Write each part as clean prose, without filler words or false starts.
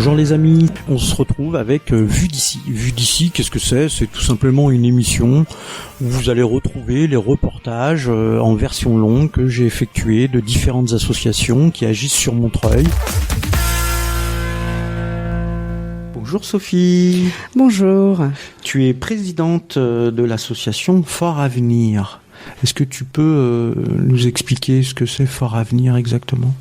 Bonjour les amis, on se retrouve avec Vue d'ici. Vue d'ici, qu'est-ce que c'est ? C'est tout simplement une émission où vous allez retrouver les reportages en version longue que j'ai effectués de différentes associations qui agissent sur Montreuil. Bonjour Sophie. Bonjour. Tu es présidente de l'association Fort Avenir. Est-ce que tu peux nous expliquer ce que c'est Fort Avenir exactement ?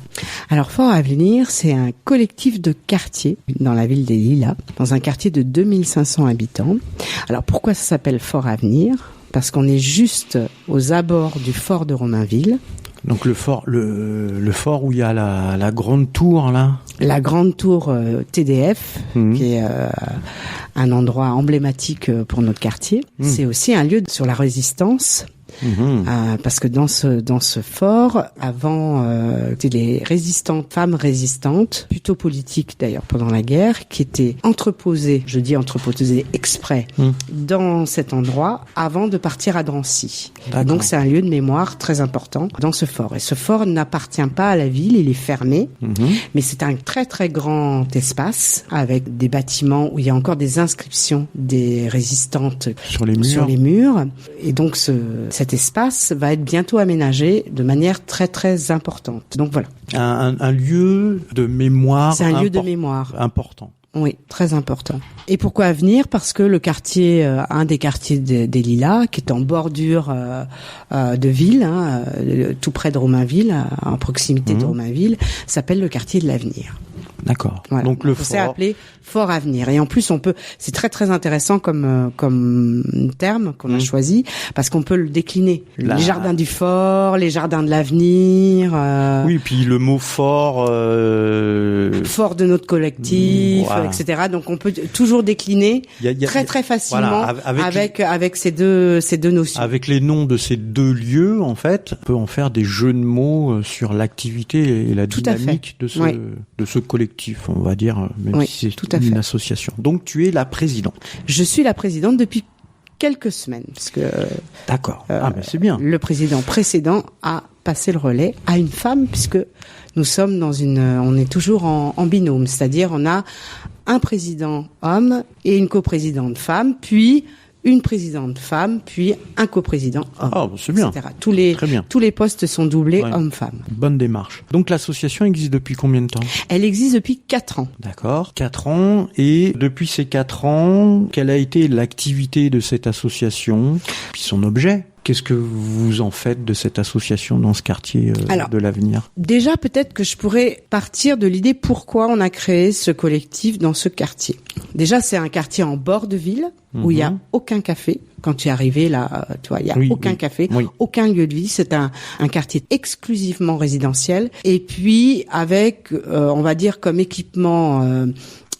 Alors Fort Avenir, c'est un collectif de quartier dans la ville des Lilas, dans un quartier de 2500 habitants. Alors pourquoi ça s'appelle Fort Avenir ? Parce qu'on est juste aux abords du fort de Romainville. Donc le fort où il y a la grande tour là. La grande tour TDF, qui est un endroit emblématique pour notre quartier. C'est aussi un lieu sur la résistance. Parce que dans ce fort, avant, c'était les femmes résistantes, plutôt politiques d'ailleurs pendant la guerre, qui étaient entreposées, je dis entreposées exprès, dans cet endroit avant de partir à Drancy. Donc c'est un lieu de mémoire très important dans ce fort. Et ce fort n'appartient pas à la ville, il est fermé, mais c'est un très très grand espace avec des bâtiments où il y a encore des inscriptions des résistantes sur les murs. Et donc cet espace va être bientôt aménagé de manière très très importante. Donc voilà. Un lieu de mémoire. C'est un lieu de mémoire important. Oui, très important. Et pourquoi Avenir ? Parce que le quartier, un des quartiers des Lilas, qui est en bordure de ville, tout près de Romainville, en proximité de Romainville, s'appelle le quartier de l'Avenir. D'accord. Voilà. Donc le c'est appelé Fort Avenir. Et en plus, c'est très très intéressant comme terme qu'on a choisi, parce qu'on peut le décliner. Les jardins du fort, les jardins de l'avenir. Oui, puis le mot fort. Fort de notre collectif, etc. Donc on peut toujours décliner très très facilement avec ces deux notions. Avec les noms de ces deux lieux, en fait, on peut en faire des jeux de mots sur l'activité et la dynamique de ce collectif, on va dire, même si c'est une association. Donc tu es la présidente. Je suis la présidente depuis quelques semaines, parce que d'accord. Mais c'est bien. Le président précédent a passé le relais à une femme, puisque nous sommes on est toujours en binôme, c'est-à-dire on a un président homme et une coprésidente femme, puis une présidente femme, puis un coprésident homme. Ah, c'est bien. Etc. Tous les postes sont doublés homme-femme. Bonne démarche. Donc l'association existe depuis combien de temps ? Elle existe depuis 4 ans. D'accord. 4 ans. Et depuis ces 4 ans, quelle a été l'activité de cette association, puis son objet ? Qu'est-ce que vous en faites de cette association dans ce quartier de l'Avenir ? Déjà, peut-être que je pourrais partir de l'idée pourquoi on a créé ce collectif dans ce quartier. Déjà, c'est un quartier en bord de ville où il y a aucun café. Quand tu es arrivé là, tu vois, il y a aucun café, aucun lieu de vie. C'est un quartier exclusivement résidentiel. Et puis avec, on va dire comme équipement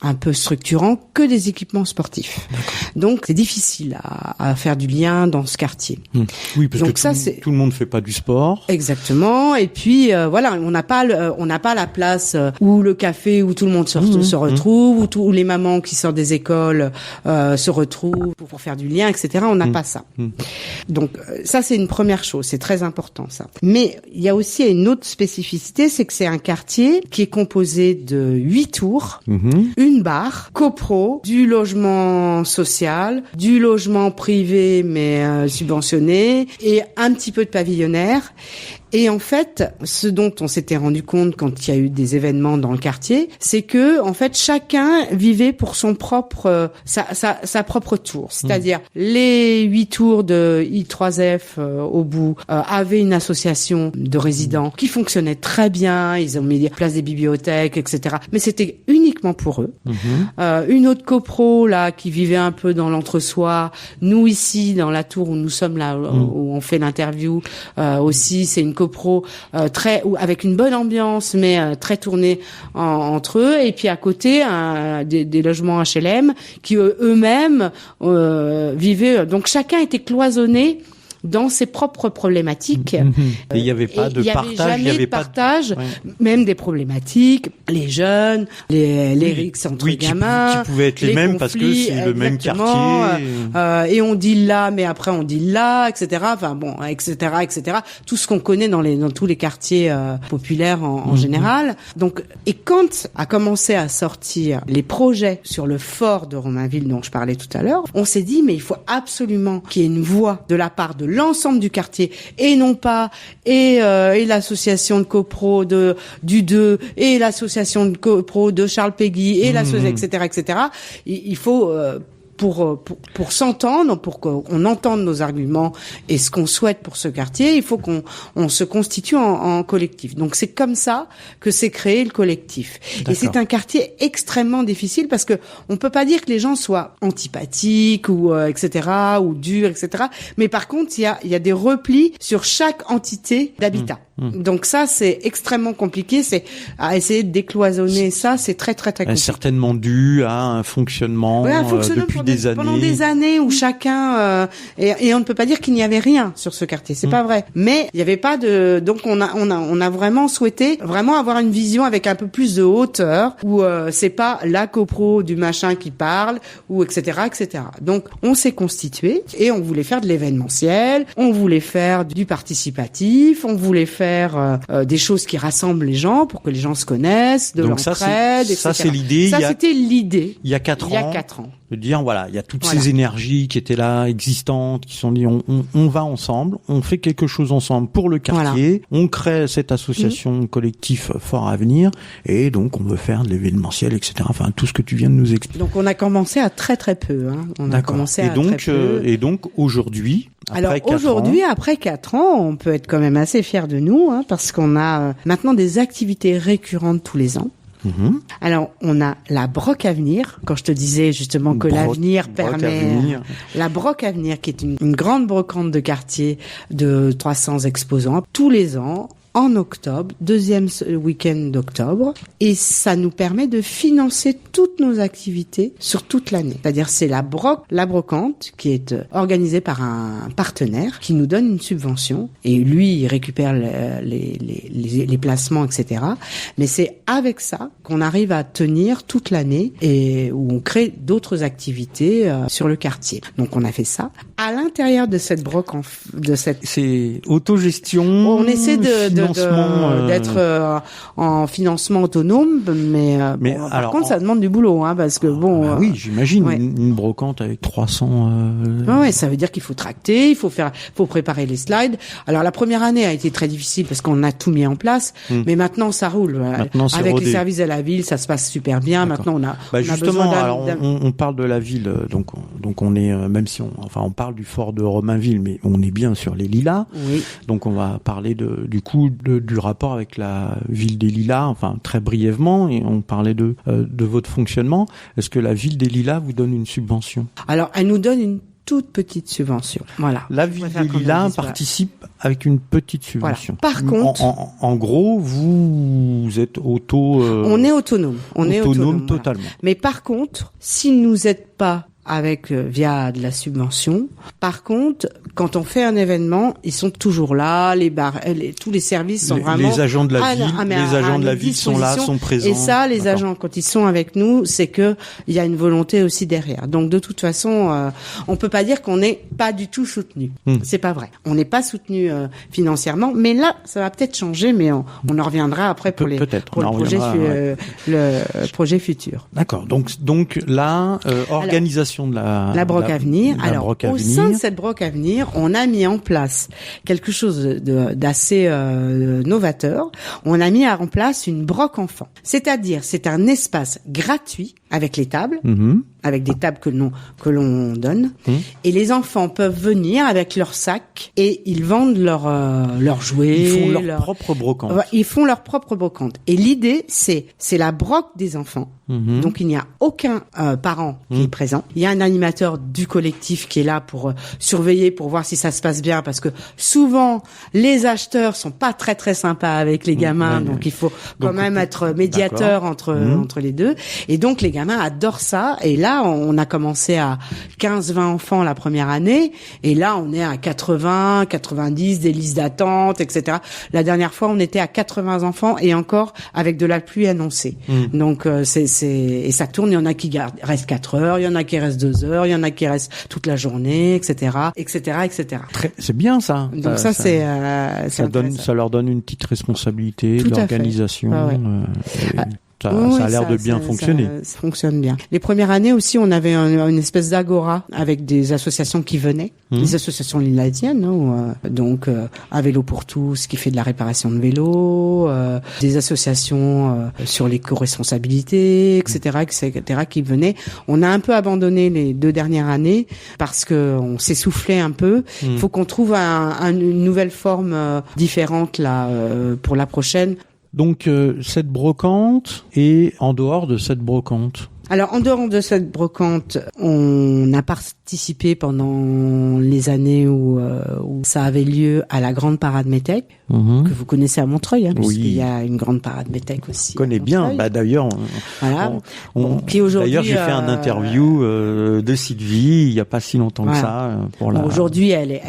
un peu structurant, que des équipements sportifs. Donc c'est difficile à faire du lien dans ce quartier. Oui, parce que tout le monde fait pas du sport. Exactement. Et puis on n'a pas la place où le café où tout le monde se retrouve, où les mamans qui sortent des écoles se retrouvent pour faire du lien, etc. On n'a pas ça. Donc ça c'est une première chose, c'est très important ça. Mais il y a aussi une autre spécificité, c'est que c'est un quartier qui est composé de 8 tours, une barre, copro, du logement social, du logement privé mais subventionné et un petit peu de pavillonnaire. Et en fait, ce dont on s'était rendu compte quand il y a eu des événements dans le quartier, c'est que en fait chacun vivait pour son propre sa propre tour. C'est-à-dire les 8 tours de I3F au bout avaient une association de résidents qui fonctionnait très bien. Ils ont mis en place des bibliothèques, etc. Mais c'était uniquement pour eux. Une autre copro là qui vivait un peu dans l'entre-soi. Nous ici dans la tour où nous sommes là où on fait l'interview aussi, c'est une copro avec une bonne ambiance mais très tournée entre eux. Et puis à côté des logements HLM qui eux-mêmes vivaient. Donc chacun était cloisonné dans ses propres problématiques. Et il n'y avait pas de partage, il y avait partage, même des problématiques, les jeunes, les rixes entre gamins, qui pouvaient être les mêmes parce que c'est le même quartier. Et on dit là, mais après on dit là, etc. Enfin bon, etc. Tout ce qu'on connaît dans tous les quartiers populaires en général. Donc, et quand a commencé à sortir les projets sur le fort de Romainville dont je parlais tout à l'heure, on s'est dit mais il faut absolument qu'il y ait une voix de la part de l'ensemble du quartier et non pas et l'association de copro du 2 et l'association de copro de Charles Péguy et l'association etc. Il faut pour s'entendre, pour qu'on entende nos arguments et ce qu'on souhaite pour ce quartier, il faut qu'on se constitue en collectif. Donc c'est comme ça que s'est créé le collectif. D'accord. Et c'est un quartier extrêmement difficile parce que on peut pas dire que les gens soient antipathiques ou etc. ou durs, etc. Mais par contre, il y a des replis sur chaque entité d'habitat. Donc ça, c'est extrêmement compliqué. C'est à essayer de décloisonner ça, c'est très compliqué. Certainement dû à un fonctionnement, depuis des années. Pendant des années où chacun et on ne peut pas dire qu'il n'y avait rien sur ce quartier. C'est pas vrai. Mais il n'y avait pas de. Donc on a vraiment souhaité avoir une vision avec un peu plus de hauteur où c'est pas la copro du machin qui parle ou etc. Donc on s'est constitué et on voulait faire de l'événementiel, on voulait faire du participatif, on voulait faire des choses qui rassemblent les gens pour que les gens se connaissent, de l'entraide, etc. Ça, c'est l'idée. C'était l'idée. Il y a 4 ans. De dire, voilà, il y a toutes ces énergies qui étaient là, existantes, qui sont dit, on va ensemble, on fait quelque chose ensemble pour le quartier, on crée cette association collectif Fort Avenir, et donc on veut faire de l'événementiel, etc. Enfin, tout ce que tu viens de nous expliquer. Donc on a commencé à très peu, hein. On a commencé à très peu. Et donc aujourd'hui, après 4 ans, on peut être quand même assez fiers de nous, hein, parce qu'on a maintenant des activités récurrentes tous les ans. Alors, on a la Broc Avenir, quand je te disais justement que l'avenir permet... La Broc Avenir, qui est une grande brocante de quartier de 300 exposants, tous les ans, en octobre, deuxième week-end d'octobre, et ça nous permet de financer toutes nos activités sur toute l'année. C'est-à-dire c'est la brocante qui est organisée par un partenaire qui nous donne une subvention et lui il récupère les placements, etc. Mais c'est avec ça qu'on arrive à tenir toute l'année et où on crée d'autres activités sur le quartier. Donc on a fait ça. À l'intérieur de cette c'est autogestion. On essaie d'être en financement autonome, mais bon, par contre ça demande du boulot, hein, parce que oui, j'imagine une brocante avec 300. Ouais, ça veut dire qu'il faut tracter, il faut préparer les slides. Alors la première année a été très difficile parce qu'on a tout mis en place, mais maintenant ça roule. Maintenant, avec les services de la ville, ça se passe super bien. D'accord. Maintenant on a justement, on parle de la ville, donc on est même si on parle du fort de Romainville, mais on est bien sur les Lilas. Oui. Donc on va parler du rapport avec la ville des Lilas, enfin très brièvement, et on parlait de votre fonctionnement. Est-ce que la ville des Lilas vous donne une subvention? Alors elle nous donne une toute petite subvention. Voilà. La ville des Lilas participe avec une petite subvention. Voilà. Par contre, en gros, vous êtes on est autonome. On est autonome totalement. Voilà. Mais par contre, si nous n'êtes pas via de la subvention. Par contre, quand on fait un événement, ils sont toujours là, tous les services sont vraiment... Les agents de la ville sont là, sont présents. Et ça, les agents, quand ils sont avec nous, c'est que il y a une volonté aussi derrière. Donc, de toute façon, on peut pas dire qu'on n'est pas du tout soutenu. C'est pas vrai. On n'est pas soutenu financièrement, mais là, ça va peut-être changer, mais on en reviendra après pour le projet futur. D'accord. Donc là, organisation de la Broc Avenir. Alors, au sein de cette Broc Avenir, on a mis en place quelque chose d'assez novateur. On a mis en place une Broc enfant. C'est-à-dire, c'est un espace gratuit avec les tables, avec des tables que l'on donne, et les enfants peuvent venir avec leur sac et ils vendent leurs jouets. Ils font leur propre brocante. Ils font leur propre brocante. Et l'idée, c'est la broc des enfants. Donc il n'y a aucun parent qui est présent. Il y a un animateur du collectif qui est là pour surveiller, pour voir si ça se passe bien, parce que souvent les acheteurs sont pas très très sympas avec les gamins, donc il faut quand même être médiateur entre les deux. Et donc les gamins adorent ça. Et là, on a commencé à 15-20 enfants la première année, et là on est à 80, 90, des listes d'attente, etc. La dernière fois, on était à 80 enfants et encore avec de la pluie annoncée. Donc et ça tourne. Il y en a qui restent 4 heures, il y en a qui restent 2 heures, il y en a qui restent toute la journée, etc., etc., etc. C'est bien ça. Donc ça ça leur donne une petite responsabilité d'organisation. Ça a l'air de bien fonctionner. Ça fonctionne bien. Les premières années aussi, on avait une espèce d'agora avec des associations qui venaient, des associations lilasiennes, donc à Vélo pour tous, qui fait de la réparation de vélos, des associations sur l'éco-responsabilité, etc., qui venaient. On a un peu abandonné les 2 dernières années parce que on s'essoufflait un peu. Il faut qu'on trouve une nouvelle forme différente là pour la prochaine. Donc cette brocante et en dehors de cette brocante. Alors en dehors de cette brocante, on a participé pendant les années où ça avait lieu à la grande parade Métèque, que vous connaissez à Montreuil, puisqu'il y a une grande parade Métèque aussi. On connaît bien. D'ailleurs, qui aujourd'hui. D'ailleurs, j'ai fait un interview de Sylvie il y a pas si longtemps que ça Aujourd'hui, elle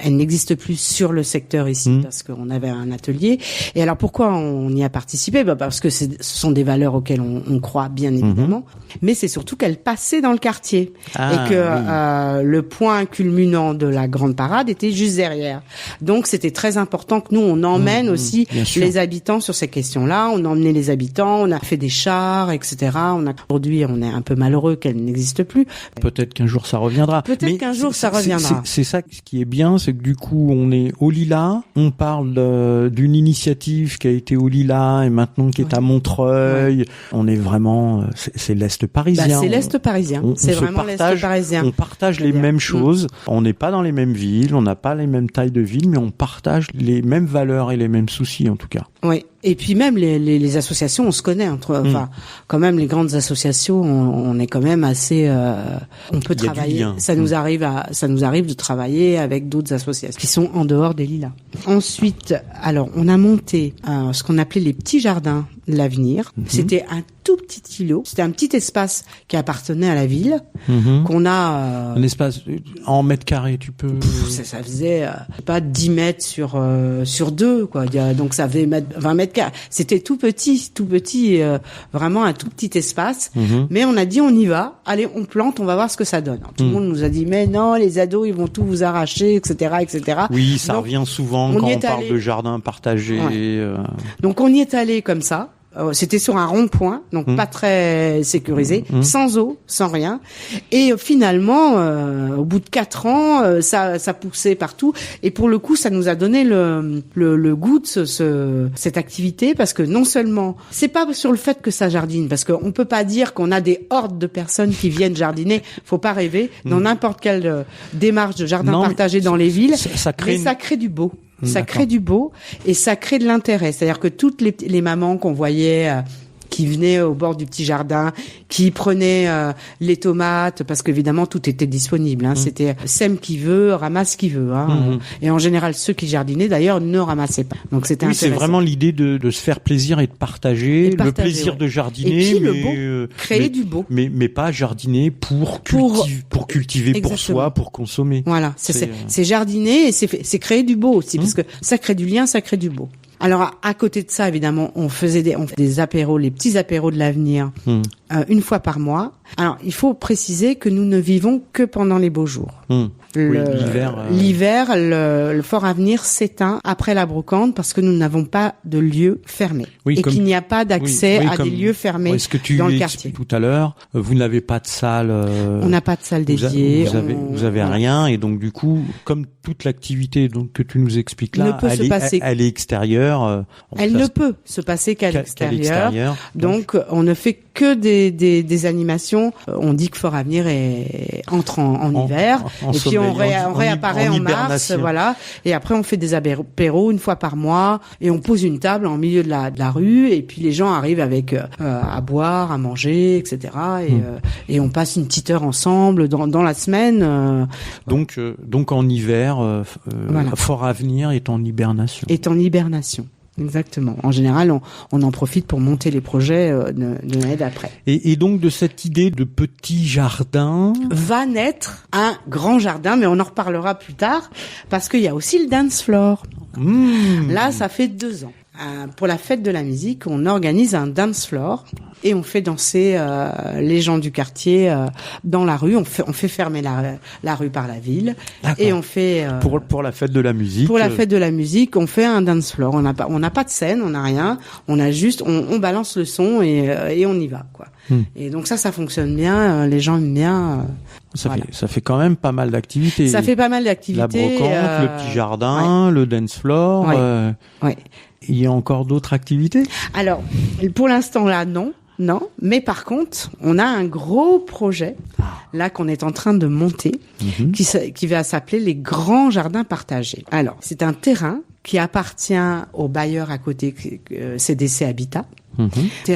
n'existe plus sur le secteur ici parce qu'on avait un atelier. Et alors pourquoi on y a participé ? Parce que ce sont des valeurs auxquelles on croit bien évidemment, mais c'est surtout qu'elle passait dans le quartier et que le point culminant de la grande parade était juste derrière. Donc c'était très important que nous on emmène aussi les habitants sur ces questions-là. On a emmené les habitants, on a fait des chars, etc. Aujourd'hui on est un peu malheureux qu'elle n'existe plus. Peut-être qu'un jour ça reviendra. C'est ça ce qui est bien, c'est que du coup on est au Lilas, on parle d'une initiative qui a été au Lilas et maintenant qui est à Montreuil. On est vraiment c'est l'Est parisien. C'est l'Est parisien. C'est vraiment l'Est parisien. On partage les mêmes choses. On n'est pas dans les mêmes villes, on n'a pas les mêmes tailles de villes, mais on partage les mêmes valeurs et les mêmes soucis en tout cas. Oui. Et puis même les associations, on se connaît quand même les grandes associations, on est quand même assez on peut travailler. Ça nous arrive de travailler avec d'autres associations qui sont en dehors des Lilas. Ensuite, alors on a monté ce qu'on appelait les petits jardins de l'avenir. C'était un tout petit îlot, c'était un petit espace qui appartenait à la ville qu'on a un espace en mètres carrés, tu peux ça faisait pas 10 mètres sur 2 quoi. Donc ça faisait 20 mètres carrés. C'était tout petit, vraiment un tout petit espace. Mais on a dit on y va, allez on plante, on va voir ce que ça donne. Alors, tout le monde nous a dit mais non, les ados ils vont tout vous arracher, etc., etc. Oui, ça revient souvent quand on parle de jardin partagé. Donc on y est allé comme ça. C'était sur un rond-point, donc pas très sécurisé, sans eau, sans rien. Et finalement, au bout de 4 ans, ça poussait partout. Et pour le coup, ça nous a donné le goût de cette activité, parce que non seulement, c'est pas sur le fait que ça jardine, parce qu'on peut pas dire qu'on a des hordes de personnes qui viennent jardiner. Faut pas rêver. Dans n'importe quelle démarche de jardin partagé dans les villes, ça crée du beau. Ça crée du beau et ça crée de l'intérêt. C'est-à-dire que toutes les mamans qu'on voyait qui venaient au bord du petit jardin, qui prenaient les tomates, parce qu'évidemment tout était disponible. C'était sème qui veut, ramasse qui veut. Et en général, ceux qui jardinaient d'ailleurs ne ramassaient pas. Donc c'était intéressant. C'est vraiment l'idée de se faire plaisir et de partager, le plaisir de jardiner, et puis, le beau, créer du beau. Mais pas jardiner pour cultiver exactement. Pour soi, pour consommer. Voilà, c'est jardiner et c'est créer du beau aussi, parce que ça crée du lien, ça crée du beau. Alors à côté de ça, évidemment, on fait des apéros, les petits apéros de l'avenir, une fois par mois. Alors il faut préciser que nous ne vivons que pendant les beaux jours. L'hiver, le Fort Avenir s'éteint après la brocante parce que nous n'avons pas de lieu fermé et qu'il n'y a pas d'accès à des lieux fermés dans le quartier. Tout à l'heure, vous n'avez pas de salle. On n'a pas de salle dédiée. Vous avez rien et donc du coup, comme toute l'activité donc que tu nous expliques là, elle est extérieure. Elle ne peut se passer qu'à l'extérieur. Donc on ne fait que des animations. On dit que Fort Avenir entre en hiver, et puis on réapparaît en mars, voilà. Et après on fait des apéros une fois par mois, et on pose une table en milieu de la rue, et puis les gens arrivent avec à boire, à manger, etc. Et on passe une petite heure ensemble dans la semaine. Donc en hiver, voilà. Fort Avenir est en hibernation. Exactement. En général, on en profite pour monter les projets de l'année d'après. Et donc de cette idée de petit jardin va naître un grand jardin, mais on en reparlera plus tard, parce qu'il y a aussi le dance floor. Là, ça fait 2 ans. Pour la fête de la musique, on organise un dance floor et on fait danser les gens du quartier dans la rue. On fait fermer la rue par la ville. D'accord. Et on fait pour la fête de la musique. Pour la fête de la musique, on fait un dance floor. On n'a pas de scène, on n'a rien. On a juste on balance le son et on y va quoi. Et donc ça fonctionne bien. Les gens aiment bien. Ça fait quand même pas mal d'activités. Ça fait pas mal d'activités. La brocante, le petit jardin, le dance floor. Ouais. Il y a encore d'autres activités ? Alors, pour l'instant là, non. Mais par contre, on a un gros projet là qu'on est en train de monter, qui va s'appeler les grands jardins partagés. Alors, c'est un terrain qui appartient au bailleur à côté, CDC Habitat.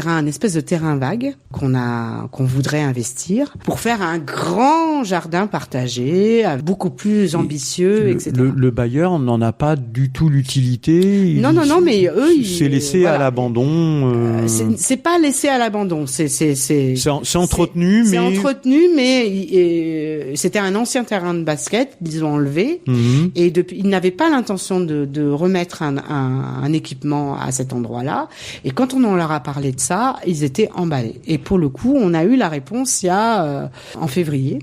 Un espèce de terrain vague qu'on voudrait investir pour faire un grand jardin partagé, beaucoup plus ambitieux, etc. Le bailleur n'en a pas du tout l'utilité. Non, mais eux, c'est laissé à l'abandon. C'est pas laissé à l'abandon. C'est entretenu, c'est entretenu, mais c'était un ancien terrain de basket, ils l'ont enlevé, et depuis, ils n'avaient pas l'intention de remettre un équipement à cet endroit-là. Et quand on en leur a parlé de ça, ils étaient emballés. Et pour le coup, on a eu la réponse il y a en février,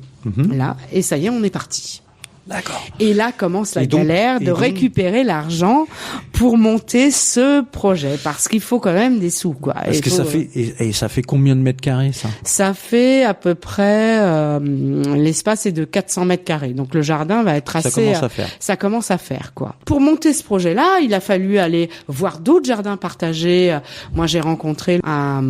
là, et ça y est, on est parti. D'accord. Et là commence la galère de récupérer l'argent pour monter ce projet, parce qu'il faut quand même des sous, quoi. Parce que ça fait combien de mètres carrés, ça ? Ça fait à peu près l'espace est de 400 mètres carrés. Donc le jardin va être assez. Ça commence à faire, quoi. Pour monter ce projet-là, il a fallu aller voir d'autres jardins partagés. Moi, j'ai rencontré un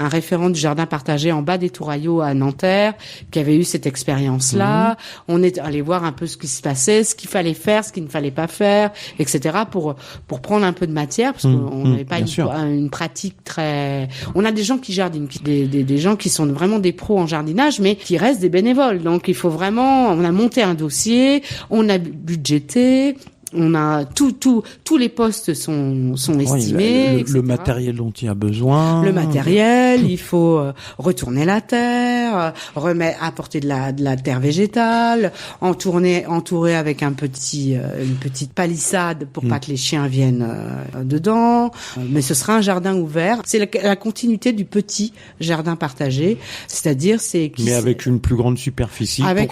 référent du jardin partagé en bas des Touraillots à Nanterre, qui avait eu cette expérience-là. On est allé voir un peu ce qui se passait, ce qu'il fallait faire, ce qu'il ne fallait pas faire, etc. pour prendre un peu de matière, parce qu'on n'avait pas une pratique très. On a des gens qui jardinent, des gens qui sont vraiment des pros en jardinage, mais qui restent des bénévoles. Donc il faut vraiment. On a monté un dossier, on a budgété. On a tous les postes sont estimés. Le matériel dont il y a besoin. Le matériel, il faut retourner la terre, apporter de la terre végétale, entourer avec une petite palissade pour pas que les chiens viennent dedans. Mais ce sera un jardin ouvert. C'est la continuité du petit jardin partagé, c'est-à-dire mais avec une plus grande superficie, pour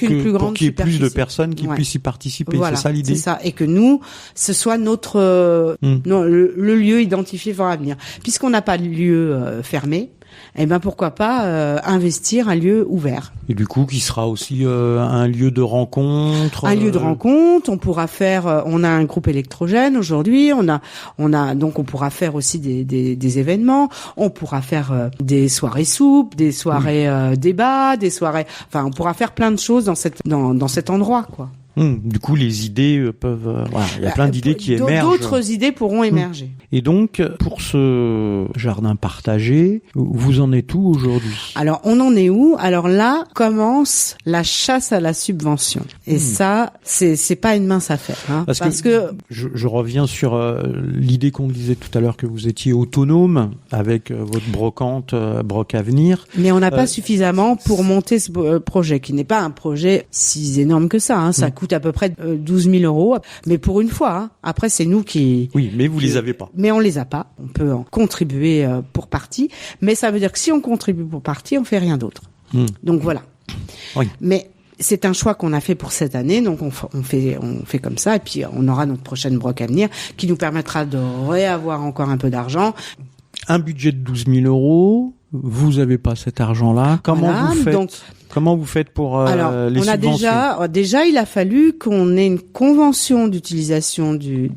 qu'il y ait plus de personnes qui puissent y participer. Voilà, c'est ça l'idée. C'est ça, et que nous, ce soit notre le lieu identifié Fort Avenir. Puisqu'on n'a pas de lieu fermé, eh ben pourquoi pas investir un lieu ouvert. Et du coup, qui sera aussi un lieu de rencontre. Un lieu de rencontre. On pourra faire. On a un groupe électrogène aujourd'hui. Donc on pourra faire aussi des événements. On pourra faire des soirées soupes, des soirées débats, des soirées. Enfin, on pourra faire plein de choses dans cet endroit, quoi. Du coup, les idées peuvent. Il y a plein d'idées qui émergent. D'autres idées pourront émerger. Et donc, pour ce jardin partagé, vous en êtes où aujourd'hui ? Alors, on en est où ? Alors là, commence la chasse à la subvention. Et ça, c'est pas une mince affaire. Parce que je reviens sur l'idée qu'on disait tout à l'heure que vous étiez autonome avec votre brocante Broc Avenir. Mais on n'a pas suffisamment pour monter ce projet, qui n'est pas un projet si énorme que ça. Ça coûte à peu près 12 000 euros, mais pour une fois. Après, c'est nous qui. Oui, mais vous les avez pas. Mais on les a pas. On peut en contribuer pour partie, mais ça veut dire que si on contribue pour partie, on fait rien d'autre. Donc voilà. Oui. Mais c'est un choix qu'on a fait pour cette année, donc on fait comme ça, et puis on aura notre prochaine Broc Avenir qui nous permettra de réavoir encore un peu d'argent. Un budget de 12 000 euros. Vous avez pas cet argent-là. Comment vous faites pour les subventions ? Déjà, il a fallu qu'on ait une convention d'utilisation de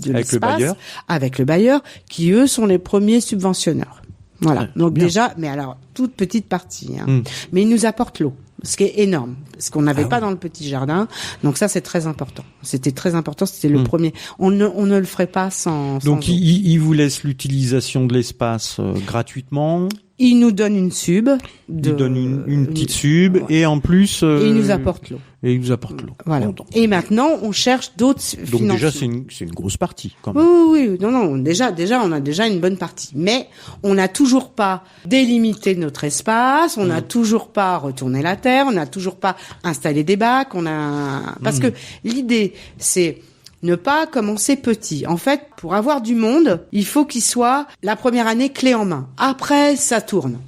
avec l'espace avec le bailleur, qui eux sont les premiers subventionneurs. Voilà. Donc bien. déjà, mais alors toute petite partie, mais il nous apporte l'eau, ce qui est énorme, ce qu'on n'avait pas dans le petit jardin. Donc ça, c'est très important. C'était très important. C'était le premier. On ne le ferait pas sans. Donc il vous laisse l'utilisation de l'espace gratuitement. Il nous donne une sub. Il donne une petite sub et en plus. Et il nous apporte l'eau. Et il nous apporte l'eau. Voilà. Bon, et maintenant, on cherche d'autres financements. Donc déjà, c'est une grosse partie, quand même. Oui. Non. Déjà, on a déjà une bonne partie. Mais on n'a toujours pas délimité notre espace. On n'a toujours pas retourné la terre. On n'a toujours pas installé des bacs. Parce que l'idée, c'est ne pas commencer petit. En fait, pour avoir du monde, il faut qu'il soit la première année clé en main. Après, ça tourne.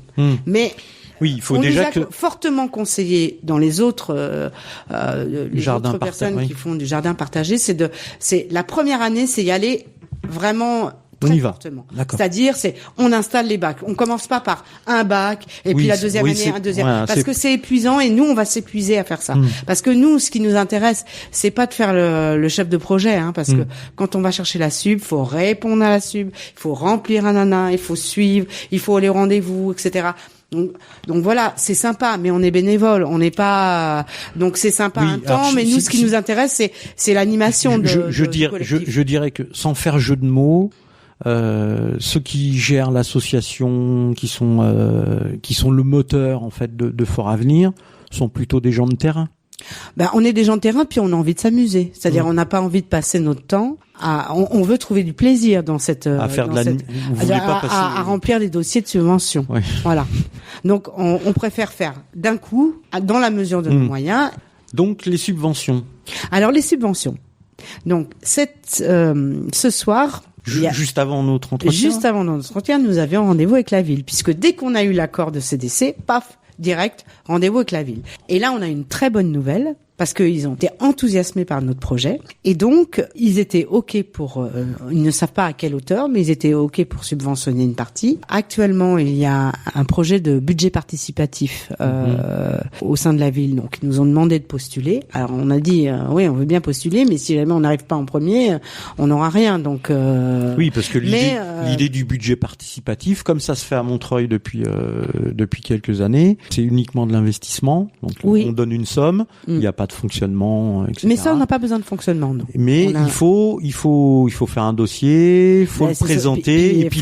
Mais oui, il faut on déjà nous a fortement conseillé dans les autres autres personnes qui font du jardin partagé, c'est la première année, c'est y aller vraiment très fortement. C'est-à-dire, on installe les bacs. On commence pas par un bac et puis la deuxième année un deuxième, parce que c'est épuisant et nous on va s'épuiser à faire ça. Parce que nous, ce qui nous intéresse, c'est pas de faire le chef de projet, parce que quand on va chercher la sub, faut répondre à la sub, il faut remplir un, il faut suivre, il faut aller au rendez-vous, etc. Donc voilà, c'est sympa, mais on est bénévole, on n'est pas. Donc c'est sympa un temps, mais nous, ce qui nous intéresse, c'est l'animation du collectif. Je dirais que sans faire jeu de mots. Ceux qui gèrent l'association, qui sont le moteur en fait de Fort Avenir, sont plutôt des gens de terrain. On est des gens de terrain, puis on a envie de s'amuser. C'est-à-dire, on n'a pas envie de passer notre temps on veut trouver du plaisir dans cette à faire à remplir les dossiers de subvention. Oui. Voilà. Donc on préfère faire d'un coup, dans la mesure de nos moyens. Donc les subventions. Alors les subventions. Donc ce soir. Juste avant notre entretien, nous avions rendez-vous avec la ville, puisque dès qu'on a eu l'accord de CDC, paf, direct, rendez-vous avec la ville. Et là, on a une très bonne nouvelle, parce qu'ils ont été enthousiasmés par notre projet. Et donc, ils étaient OK pour... ils ne savent pas à quelle hauteur, mais ils étaient OK pour subventionner une partie. Actuellement, il y a un projet de budget participatif au sein de la ville. Donc, ils nous ont demandé de postuler. Alors, on a dit, oui, on veut bien postuler, mais si jamais on n'arrive pas en premier, on n'aura rien. Donc, oui, parce que l'idée du budget participatif, comme ça se fait à Montreuil depuis quelques années, c'est uniquement de l'investissement. Donc, on donne une somme, il n'y a pas de fonctionnement, etc. Mais ça, on n'a pas besoin de fonctionnement, non. Mais il faut faire un dossier, il faut le présenter, et puis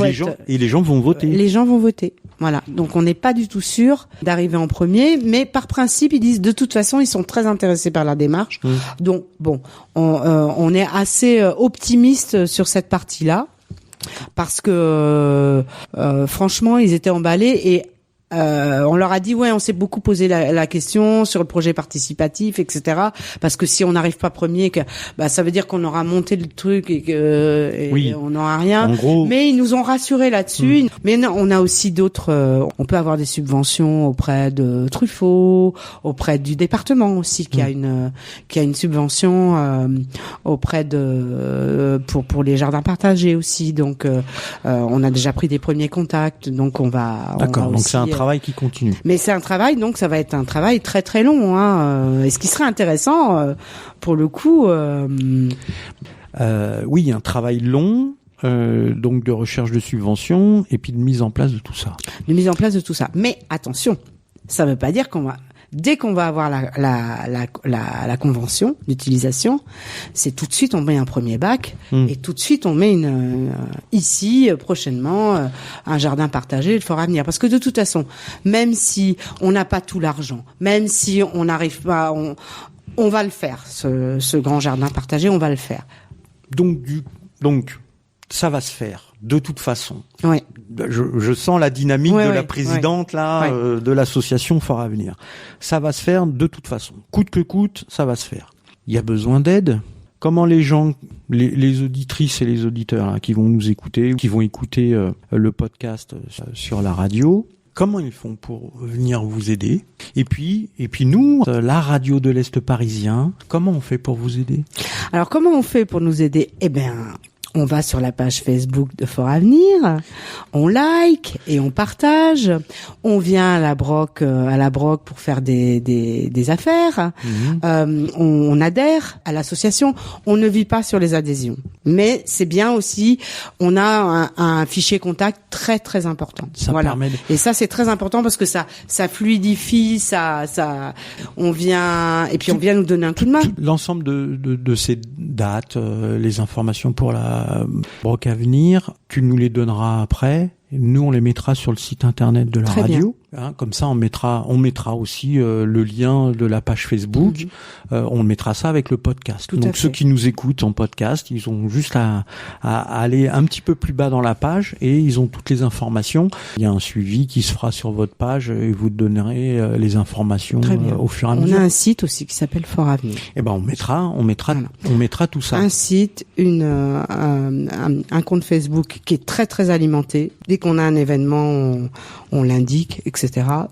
les gens vont voter. Les gens vont voter. Voilà. Donc, on n'est pas du tout sûr d'arriver en premier, mais par principe, ils disent, de toute façon, ils sont très intéressés par la démarche. Donc, bon, on est assez optimiste sur cette partie-là, parce que, franchement, ils étaient emballés et on leur a dit on s'est beaucoup posé la question sur le projet participatif, etc. Parce que si on n'arrive pas premier, ça veut dire qu'on aura monté le truc et on n'aura rien. En gros, mais ils nous ont rassurés là-dessus. Mais non, on a aussi d'autres. On peut avoir des subventions auprès de Truffaut, auprès du département aussi qui a une subvention auprès de pour les jardins partagés aussi. Donc on a déjà pris des premiers contacts. Donc on va. D'accord. Donc aussi, c'est un travail qui continue. Mais c'est un travail, donc ça va être un travail très très long. Et ce qui serait intéressant, pour le coup... oui, un travail long, donc de recherche de subventions, et puis de mise en place de tout ça. Mais attention, ça ne veut pas dire qu'on va... Dès qu'on va avoir la convention d'utilisation, c'est tout de suite on met un premier bac et tout de suite on met ici prochainement un jardin partagé de Fort Avenir. Parce que de toute façon, même si on n'a pas tout l'argent, même si on n'arrive pas, on va le faire. Ce grand jardin partagé, on va le faire. Donc ça va se faire de toute façon. Oui. Je sens la dynamique de la présidente de l'association Fort Avenir. Ça va se faire de toute façon. Coûte que coûte, ça va se faire. Il y a besoin d'aide. Comment les gens, les auditrices et les auditeurs là, qui vont nous écouter, qui vont écouter le podcast sur la radio, comment ils font pour venir vous aider? Et puis nous, la radio de l'Est parisien, comment on fait pour vous aider? Alors comment on fait pour nous aider? on va sur la page Facebook de Fort Avenir, on like et on partage, on vient à la broc pour faire des affaires, on adhère à l'association, on ne vit pas sur les adhésions. Mais c'est bien aussi, on a un fichier contact très très important. Ça permet Et ça c'est très important parce que ça fluidifie, on vient nous donner un coup de main. L'ensemble de ces dates, les informations pour la broc à venir, tu nous les donneras après. Nous, on les mettra sur le site internet de la Très radio. Comme ça, on mettra aussi le lien de la page Facebook. On mettra ça avec le podcast. Donc, ceux qui nous écoutent en podcast, ils ont juste à aller un petit peu plus bas dans la page et ils ont toutes les informations. Il y a un suivi qui se fera sur votre page et vous donnerez les informations au fur et à mesure. On a un site aussi qui s'appelle Fort Avenir. Eh ben, on mettra tout ça. Un site, un compte Facebook qui est très très alimenté. Dès qu'on a un événement, on l'indique, etc.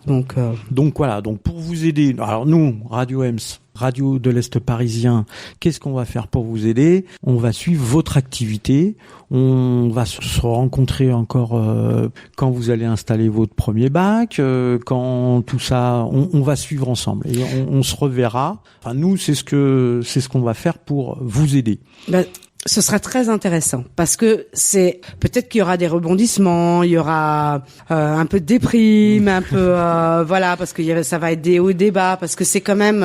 Donc voilà. Donc pour vous aider, alors nous, Radio EMS, Radio de l'Est parisien, qu'est-ce qu'on va faire pour vous aider? On va suivre votre activité. On va se rencontrer encore quand vous allez installer votre premier bac, quand tout ça, on va suivre ensemble et on se reverra. Enfin nous, c'est ce qu'on va faire pour vous aider. Ce sera très intéressant parce que peut-être qu'il y aura des rebondissements, il y aura un peu de déprime, un peu parce que ça va être des hauts et des bas parce que c'est quand même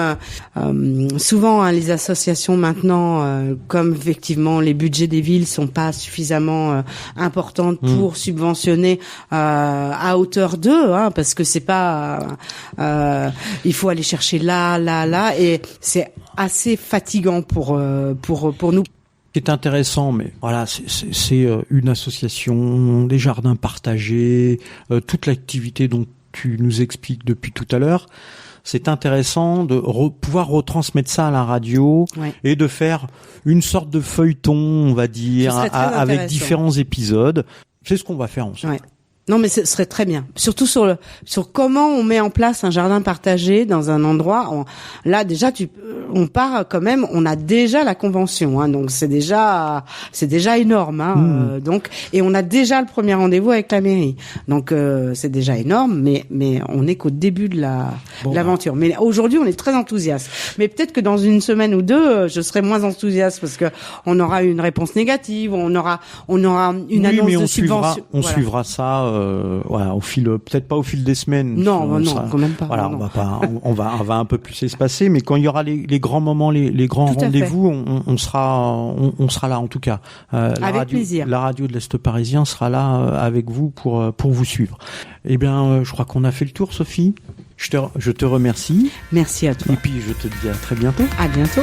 souvent les associations maintenant comme effectivement les budgets des villes sont pas suffisamment importantes pour subventionner à hauteur d'eux parce que c'est pas il faut aller chercher là et c'est assez fatigant pour nous. C'est intéressant, mais voilà, c'est une association, des jardins partagés, toute l'activité dont tu nous expliques depuis tout à l'heure. C'est intéressant de pouvoir retransmettre ça à la radio et de faire une sorte de feuilleton, on va dire, avec différents épisodes. C'est ce qu'on va faire ensemble. Ouais. Non, mais ce serait très bien. Surtout sur comment on met en place un jardin partagé dans un endroit. Là, déjà, on part quand même. On a déjà la convention, donc c'est déjà énorme. Donc, et on a déjà le premier rendez-vous avec la mairie. Donc, c'est déjà énorme. Mais on est qu'au début de l'aventure. Mais aujourd'hui, on est très enthousiaste. Mais peut-être que dans une semaine ou deux, je serai moins enthousiaste parce que on aura une réponse négative. On aura une annonce de subvention. On suivra ça. Au fil, peut-être pas au fil des semaines. Non, quand même pas. Voilà, non. on va un peu plus espacer, mais quand il y aura les grands moments, les grands rendez-vous, on sera là en tout cas. Avec plaisir. La radio de l'Est parisien sera là avec vous pour vous suivre. Eh bien, je crois qu'on a fait le tour, Sophie. Je te remercie. Merci à toi. Et puis je te dis à très bientôt. À bientôt.